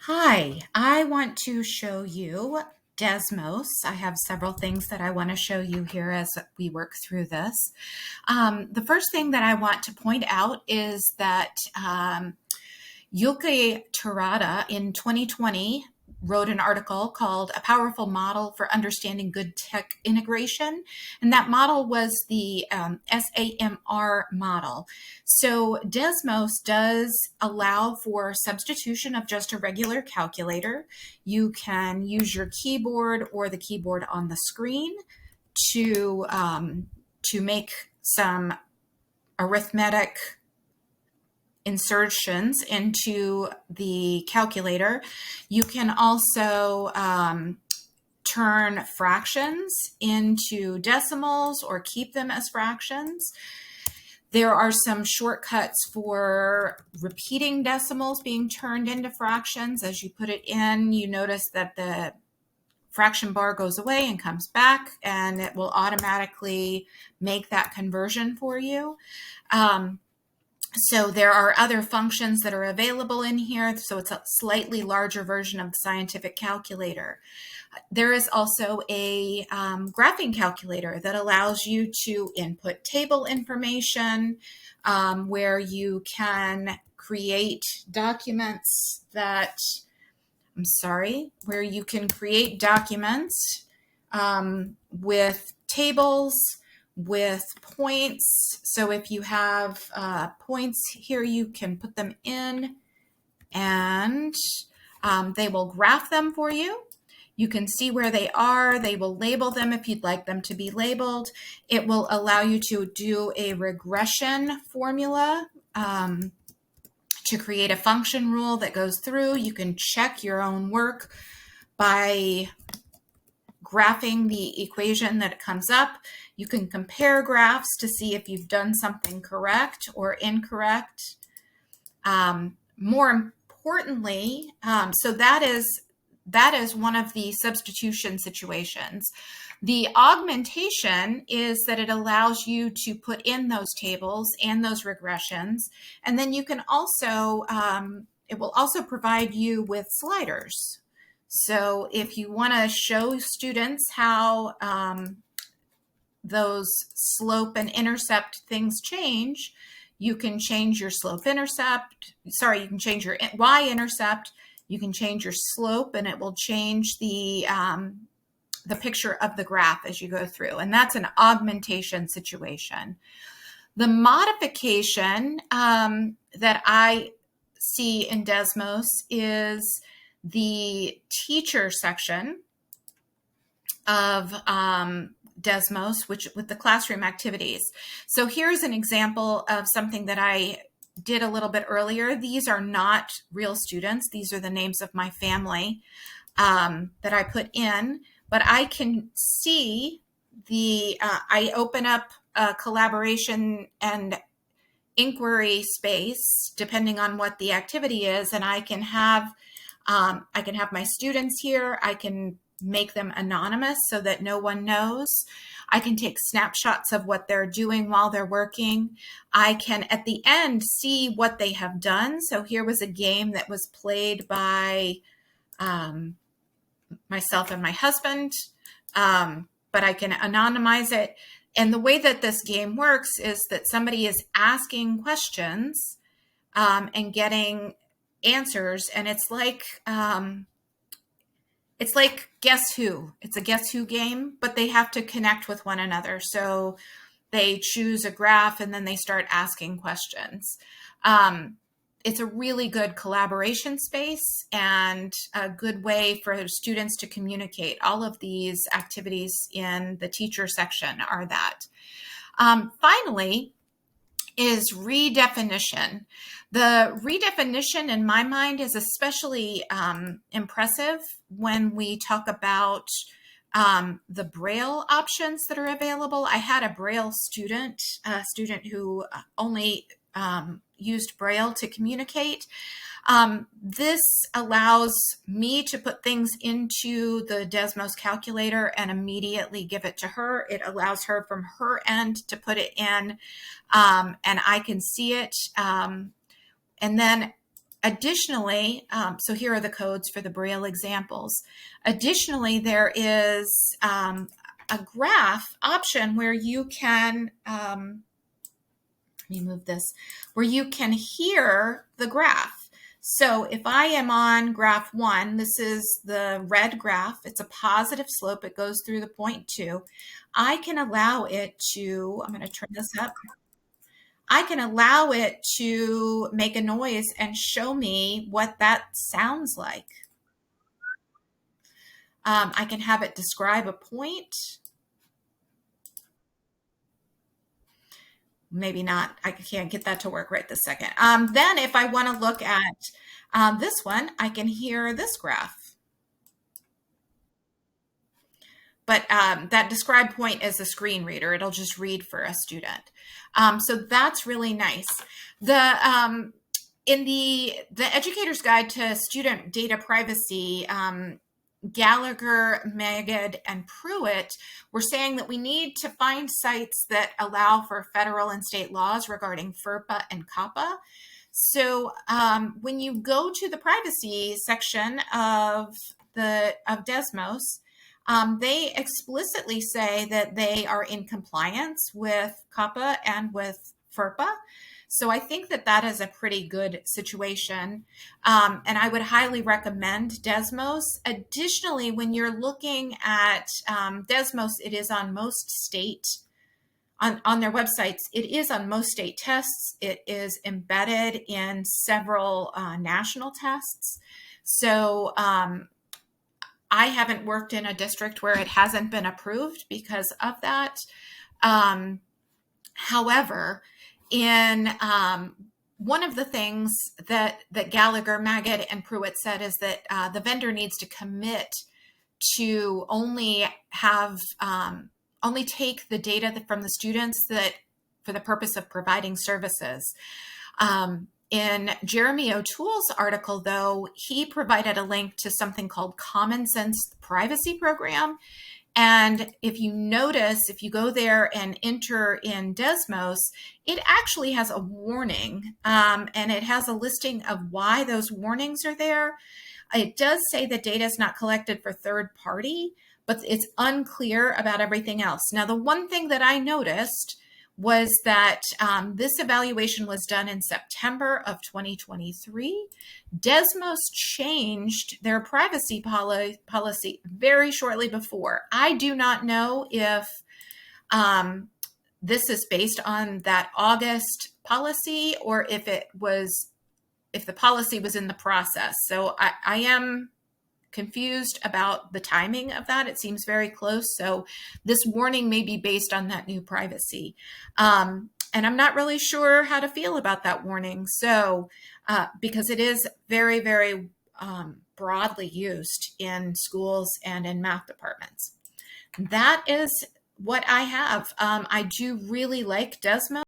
Hi, I want to show you Desmos. I have several things that I want to show you here as we work through this. The first thing that I want to point out is that Yuki Terada in 2020 wrote an article called A Powerful Model for Understanding Good Tech Integration. And that model was the SAMR model. So Desmos does allow for substitution of just a regular calculator. You can use your keyboard or the keyboard on the screen to make some arithmetic insertions into the calculator. You can also turn fractions into decimals or keep them as fractions. There are some shortcuts for repeating decimals being turned into fractions. As you put it in, you notice that the fraction bar goes away and comes back, and it will automatically make that conversion for you. So there are other functions that are available in here. So it's a slightly larger version of the scientific calculator. There is also a graphing calculator that allows you to input table information, where you can create documents where you can create documents with tables, with points. So if you have points here, you can put them in and they will graph them for you. You can see where they are. They will label them if you'd like them to be labeled. It will allow you to do a regression formula to create a function rule that goes through. You can check your own work by graphing the equation that it comes up. You can compare graphs to see if you've done something correct or incorrect. More importantly, so that is one of the substitution situations. The augmentation is that it allows you to put in those tables and those regressions, and then you can also, it will also provide you with sliders. So if you want to show students how those slope and intercept things change, you can change your slope-intercept. Sorry, you can change your y-intercept. You can change your slope, and it will change the picture of the graph as you go through. And that's an augmentation situation. The modification that I see in Desmos is the teacher section of Desmos, which with the classroom activities. So here's an example of something that I did a little bit earlier. These are not real students. These are the names of my family that I put in, but I can see I open up a collaboration and inquiry space depending on what the activity is, and I can have my students here. I can make them anonymous so that no one knows. I can take snapshots of what they're doing while they're working. I can, at the end, see what they have done. So here was a game that was played by myself and my husband, but I can anonymize it. And the way that this game works is that somebody is asking questions and getting answers, and it's like Guess Who. It's a Guess Who game, but they have to connect with one another. So they choose a graph and then they start asking questions. It's a really good collaboration space and a good way for students to communicate. All of these activities in the teacher section are that. Finally, is redefinition. The redefinition, in my mind, is especially impressive when we talk about the Braille options that are available. I had a Braille student, who only used Braille to communicate. This allows me to put things into the Desmos calculator and immediately give it to her. It allows her from her end to put it in, and I can see it. And then Additionally, so here are the codes for the Braille examples. Additionally, there is a graph option where you can, let me move this, where you can hear the graph. So if I am on graph 1, this is the red graph. It's a positive slope. It goes through the point 2. I can allow it to, I'm going to turn this up. I can allow it to make a noise and show me what that sounds like. I can have it describe a point. Maybe not. I can't get that to work right this second. Then if I want to look at this one, I can hear this graph. But that describe point is a screen reader. It'll just read for a student. So that's really nice. In the Educator's Guide to Student Data Privacy, Gallagher, Magid, and Pruitt were saying that we need to find sites that allow for federal and state laws regarding FERPA and COPPA. So when you go to the privacy section of Desmos, they explicitly say that they are in compliance with COPPA and with FERPA. So I think that that is a pretty good situation. And I would highly recommend Desmos. Additionally, when you're looking at Desmos, it is on most state, on their websites, it is on most state tests. It is embedded in several national tests. So I haven't worked in a district where it hasn't been approved because of that. However, in one of the things that Gallagher, Magid, and Pruitt said is that the vendor needs to commit to only take the data from the students that for the purpose of providing services. In Jeremy O'Toole's article, though, he provided a link to something called Common Sense Privacy Program. And if you notice, if you go there and enter in Desmos, it actually has a warning, and it has a listing of why those warnings are there. It does say that data is not collected for third party, but it's unclear about everything else. Now, the one thing that I noticed was that this evaluation was done in September of 2023. Desmos changed their privacy policy very shortly before. I do not know if this is based on that August policy or if the policy was in the process. So I am confused about the timing of that. It seems very close. So this warning may be based on that new privacy. And I'm not really sure how to feel about that warning. So because it is very, very broadly used in schools and in math departments. That is what I have. I do really like Desmos.